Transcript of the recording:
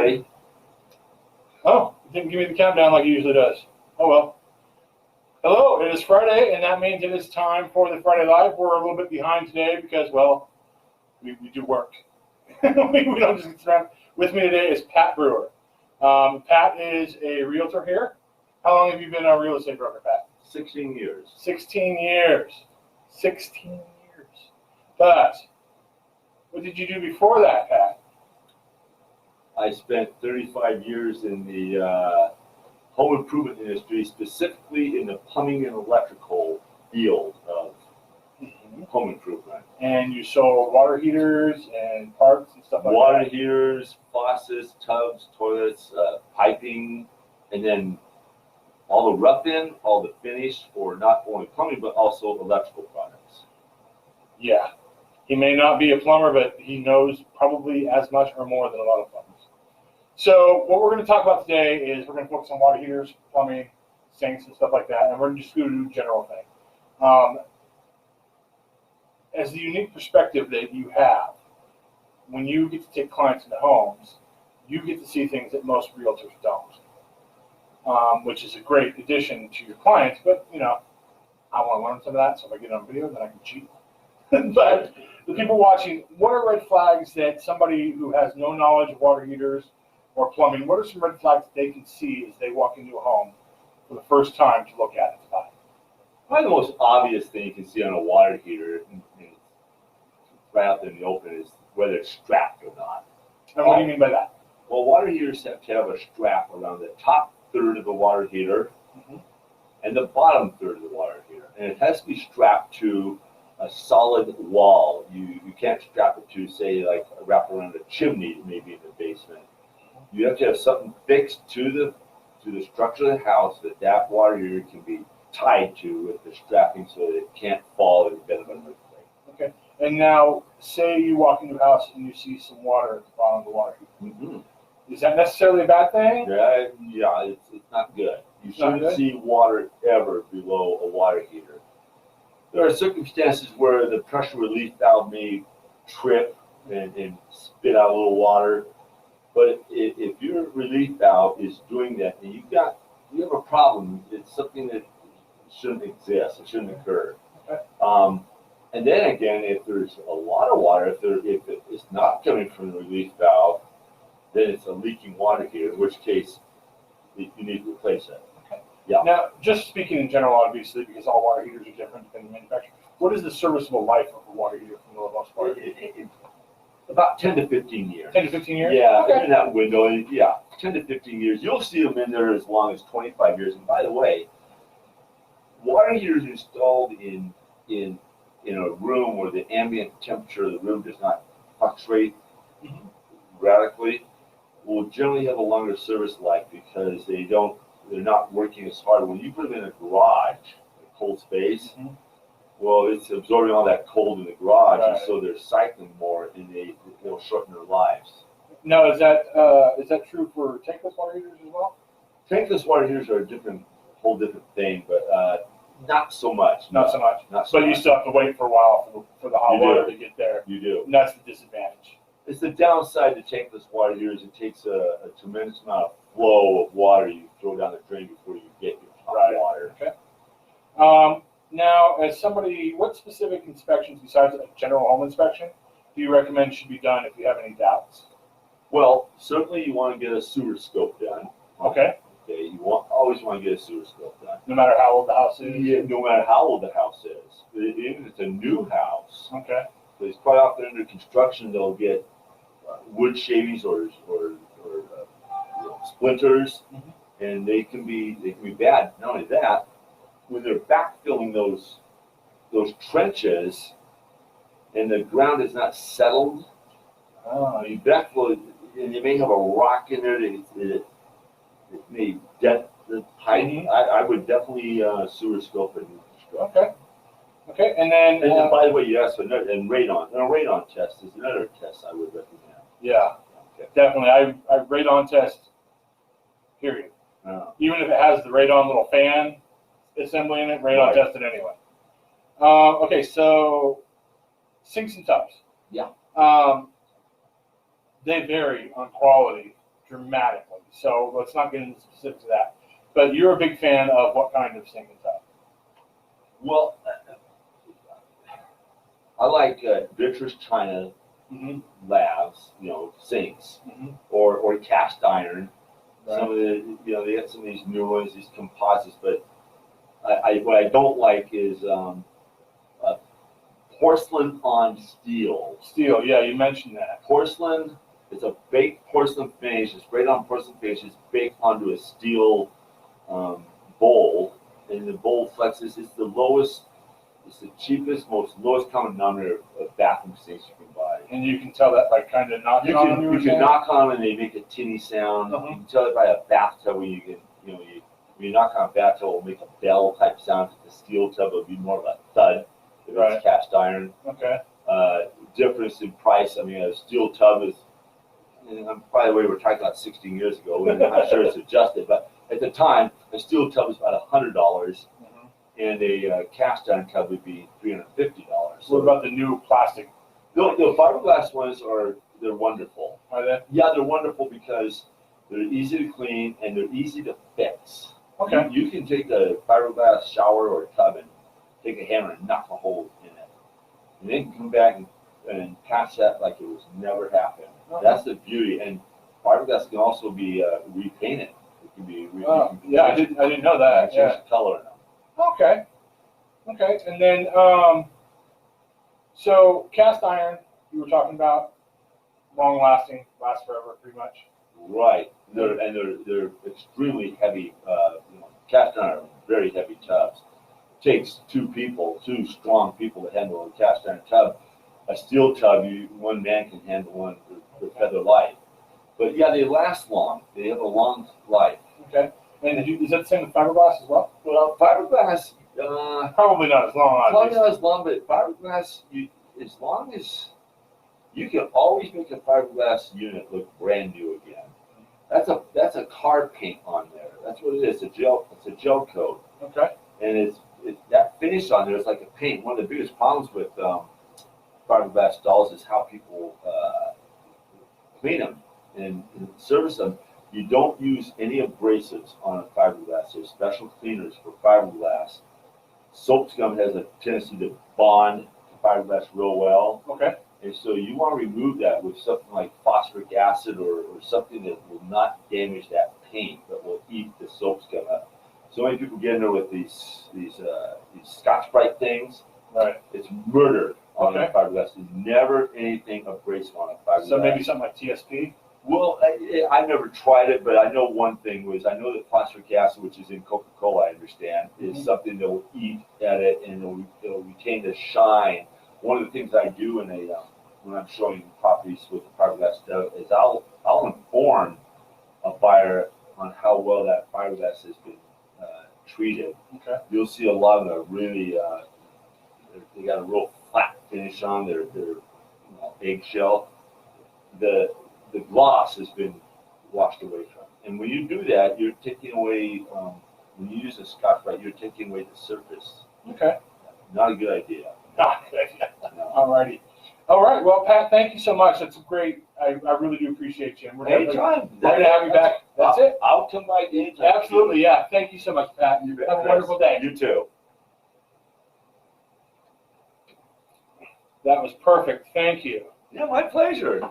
ready? Oh, it didn't give me the countdown like it usually does. Oh well. Hello, it is Friday, and that means it is time for the Friday Live. We're a little bit behind today because, well, we do work. we don't just sit around. With me today is Pat Brewer. Pat is a realtor here. How long have you been a real estate broker, Pat? 16 years. 16 years. 16 years. But what did you do before that, Pat? I spent 35 years in the home improvement industry, specifically in the plumbing and electrical field of home improvement. And you sold water heaters and parts and stuff like Water that? heaters, faucets, tubs, toilets, piping, and then all the rough-in, all the finish for not only plumbing, but also electrical products. Yeah. He may not be a plumber, but he knows probably as much or more than a lot of plumbers. So what we're going to talk about today is we're going to focus on water heaters, plumbing, sinks, and stuff like that, and we're just going to do a general thing. As the unique perspective that you have, when you get to take clients into homes, you get to see things that most realtors don't, which is a great addition to your clients. But, you know, I want to learn some of that, so if I get it on video, then I can cheat. But the people watching, what are red flags that somebody who has no knowledge of water heaters or plumbing, what are some red flags that they can see as they walk into a home for the first time to look at it to buy? Probably the most obvious thing you can see on a water heater, and right out there in the open, is whether it's strapped or not. And what do you mean by that? Well, water heaters have to have a strap around the top third of the water heater and the bottom third of the water heater. And it has to be strapped to a solid wall. You can't strap it to, say, like wrap around a chimney maybe in the basement. You have to have something fixed to the structure of the house that water heater can be tied to with the strapping so that it can't fall in the event of an earthquake. Okay. And now, say you walk into a house and you see some water at the bottom of the water heater. Is that necessarily a bad thing? Yeah, it's not good. You shouldn't see water ever below a water heater. There are circumstances where the pressure relief valve may trip and spit out a little water. But if your relief valve is doing that, and you have a problem, it's something that shouldn't exist. It shouldn't occur. Okay. And then again, if there's a lot of water, if it's not coming from the relief valve, then it's a leaking water heater, in which case you need to replace it. Okay. Yeah. Now, just speaking in general, obviously, because all water heaters are different depending on the manufacturer, what is the serviceable life of a water heater for the most part? About 10 to 15 years. 10 to 15 years? Yeah, okay. In that window, 10 to 15 years. You'll see them in there as long as 25 years. And by the way, water heaters installed in a room where the ambient temperature of the room does not fluctuate radically will generally have a longer service life because they're not working as hard. When you put them in a garage, a cold space, well, it's absorbing all that cold in the garage, and so they're cycling more, and they'll shorten their lives. Now, is that true for tankless water heaters as well? Tankless water heaters are a whole different thing, but not so much. Not so much. But you still have to wait for a while for the hot water to get there. You do. And that's the disadvantage. It's the downside to tankless water heaters. It takes a tremendous amount of flow of water you throw down the drain before you get your hot water. Okay. Now, as somebody, what specific inspections besides a general home inspection do you recommend should be done if you have any doubts? Well, certainly you want to get a sewer scope done. Okay. Okay. You always want to get a sewer scope done. No matter how old the house is? Yeah, no matter how old the house is. Even if it's a new house. Okay. Because quite often under construction they'll get wood shavings or splinters, and they can be bad. Not only that, when they're backfilling those trenches and the ground is not settled, you backfill it, and you may have a rock in there that it may dent the pipe. I would definitely sewer scope and construct. Okay, and then by the way, you asked for and radon. And a radon test is another test I would recommend. Yeah, definitely. I radon test. Period. Even if it has the radon little fan assembly in it, radon test it anyway. Okay, so sinks and tubs. Yeah. They vary on quality dramatically. So let's not get into the specifics of that. But you're a big fan of what kind of sink and tub? Well, I like vitreous china lavs, sinks, or cast iron. Right. Some of the, they got some of these new ones, these composites, but what I don't like is porcelain on steel. Steel, yeah, you mentioned that. Porcelain, it's a baked porcelain finish. It's sprayed on porcelain finish. It's baked onto a steel bowl, and the bowl flexes. It's the lowest, it's the cheapest, lowest common denominator of bathroom sinks you can buy. And you can tell that by kind of knocking on them. You can knock on them and they make a tinny sound. You can tell it by a bathtub when when you knock on a bathtub, it'll make a bell type sound. If it's a steel tub, it'll be more of a thud. If it's cast iron. Okay. Difference in price. I mean, a steel tub is, and by the way, we're talking about 16 years ago. I'm not sure it's adjusted, but at the time, a steel tub was about $100, and a cast iron tub would be $350. What about the new plastic? The fiberglass ones they're wonderful. Are they? Yeah, they're wonderful because they're easy to clean and they're easy to fix. Okay. You can take a fiberglass shower or tub and take a hammer and knock a hole in it, and then come back and patch that like it was never happened. That's the beauty. And fiberglass can also be repainted. It can be. Yeah, I didn't know that. Change the color in them. Okay. Okay, and then so cast iron you were talking about, long lasting, lasts forever, pretty much. Right. They're extremely heavy. Cast iron are very heavy tubs. It takes two strong people to handle a cast iron tub. A steel tub, one man can handle one for feather life. But yeah, they last long. They have a long life. Okay. And is that the same with fiberglass as well? Well, fiberglass, probably not as long. Probably not as long, but fiberglass, as long as you can always make a fiberglass unit look brand new again. That's a car paint on there. That's what it is. It's a gel coat. Okay. And it's that finish on there is like a paint. One of the biggest problems with fiberglass dolls is how people clean them and service them. You don't use any abrasives on a fiberglass. There's special cleaners for fiberglass. Soap scum has a tendency to bond to fiberglass real well. Okay. And so you want to remove that with something like phosphoric acid or something that will not damage that paint, but will eat the soap scum up. So many people get in there with these Scotch-Brite things. Right. It's murder on a fiberglass. There's never anything abrasive on a fiberglass. So maybe something like TSP? Well, I never tried it, but I know one thing was I know that phosphoric acid, which is in Coca-Cola, I understand, is something that will eat at it and it'll retain the shine. One of the things I do when I'm showing properties with the fiberglass is I'll inform a buyer on how well that fiberglass has been treated. Okay. You'll see a lot of them are really they got a real flat finish on their eggshell. The gloss has been washed away from. And when you do that, you're taking away, when you use a Scotch-Brite, you're taking away the surface. Okay. Not a good idea. Not a good idea. No. All righty. All right. Well, Pat, thank you so much. That's great. I really do appreciate you. And we're going to have you back. That's it. I'll come by anytime. Absolutely. Yeah. Thank you so much, Pat. You bet, have a wonderful day. You too. That was perfect. Thank you. Yeah, my pleasure.